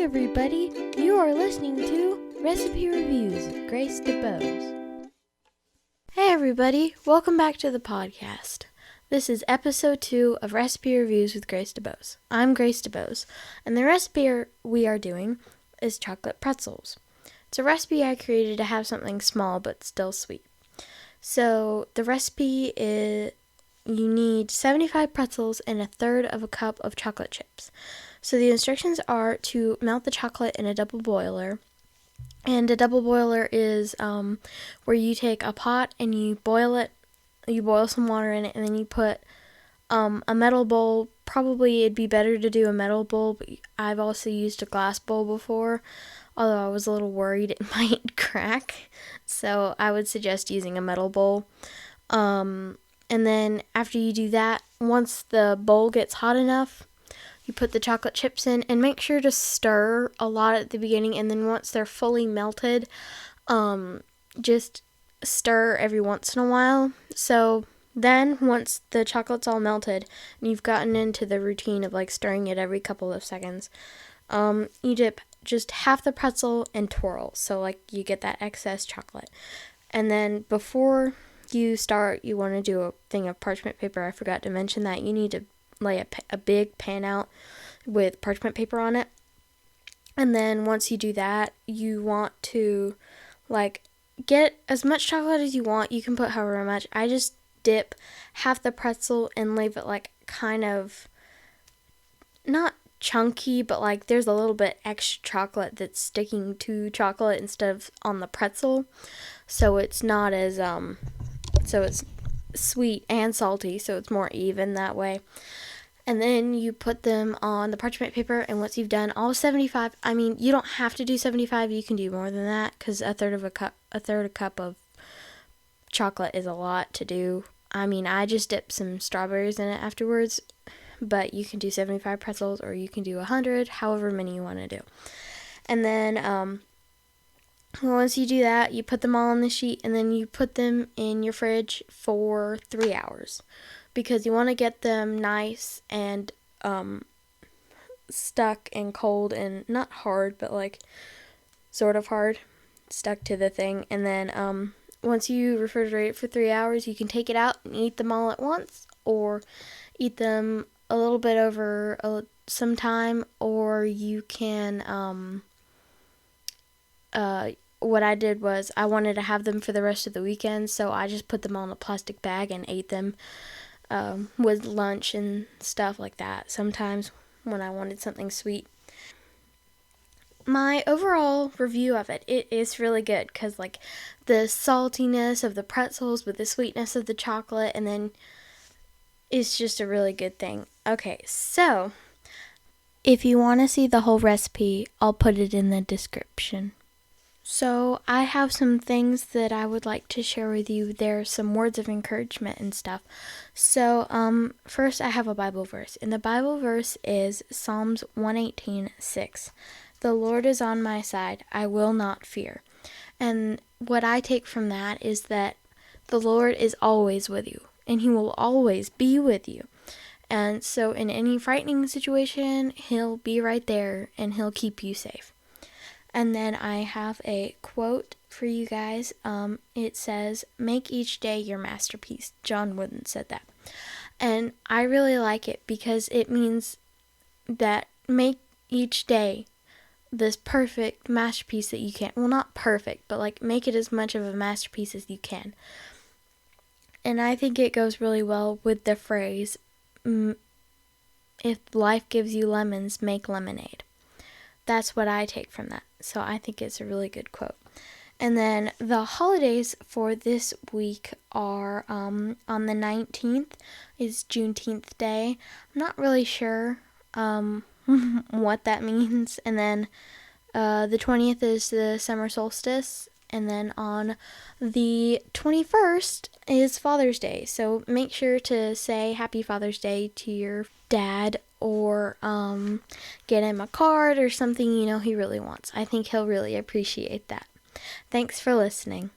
everybody, you are listening to Recipe Reviews with Grace DeBose. Hey everybody, welcome back to the podcast. This is episode 2 of Recipe Reviews with Grace DeBose. I'm Grace DeBose, and the recipe we are doing is chocolate pretzels. It's a recipe I created to have something small but still sweet. So the recipe is you need 75 pretzels and a third of a cup of chocolate chips. So the instructions are to melt the chocolate in a double boiler. And a double boiler is where you take a pot and you boil it. You boil some water in it, and then you put a metal bowl. Probably it'd be better to do a metal bowl, but I've also used a glass bowl before, although I was a little worried it might crack. So I would suggest using a metal bowl. And then after you do that, once the bowl gets hot enough, you put the chocolate chips in and make sure to stir a lot at the beginning, and then once they're fully melted, just stir every once in a while. So then once the chocolate's all melted and you've gotten into the routine of like stirring it every couple of seconds, you dip just half the pretzel and twirl, so like you get that excess chocolate. And then before you start, you want to do a thing of parchment paper. I forgot to mention that. You need to lay a big pan out with parchment paper on it. And then once you do that, you want to like get as much chocolate as you want. You can put however much. I just dip half the pretzel and leave it like kind of not chunky, but like there's a little bit extra chocolate that's sticking to chocolate instead of on the pretzel. So it's not as so it's sweet and salty, so it's more even that way. And then you put them on the parchment paper, and once you've done all 75, I mean, you don't have to do 75, you can do more than that, because a third a cup of chocolate is a lot to do. I mean, I just dipped some strawberries in it afterwards, but you can do 75 pretzels, or you can do 100, however many you want to do. And then, once you do that, you put them all on the sheet, and then you put them in your fridge for 3 hours. Because you want to get them nice and stuck and cold and not hard, but like sort of hard, stuck to the thing. And then once you refrigerate it for 3 hours, you can take it out and eat them all at once, or eat them a little bit over some time, or you can, what I did was I wanted to have them for the rest of the weekend, so I just put them all in a plastic bag and ate them with lunch and stuff like that, sometimes when I wanted something sweet. My overall review of it is really good, because like the saltiness of the pretzels with the sweetness of the chocolate, and then it's just a really good thing. Okay, so if you want to see the whole recipe, I'll put it in the description. So I have some things that I would like to share with you. There's some words of encouragement and stuff. So first I have a Bible verse, and the Bible verse is Psalms 118:6. The Lord is on my side, I will not fear. And what I take from that is that the Lord is always with you, and He will always be with you. And so in any frightening situation, He'll be right there, and He'll keep you safe. And then I have a quote for you guys. It says, "Make each day your masterpiece." John Wooden said that. And I really like it, because it means that make each day this perfect masterpiece that you can. Well, not perfect, but like make it as much of a masterpiece as you can. And I think it goes really well with the phrase, if life gives you lemons, make lemonade. That's what I take from that. So I think it's a really good quote. And then the holidays for this week are on the 19th is Juneteenth Day. I'm not really sure what that means. And then the 20th is the summer solstice. And then on the 21st is Father's Day. So make sure to say Happy Father's Day to your dad, or get him a card or something he really wants. I think he'll really appreciate that. Thanks for listening.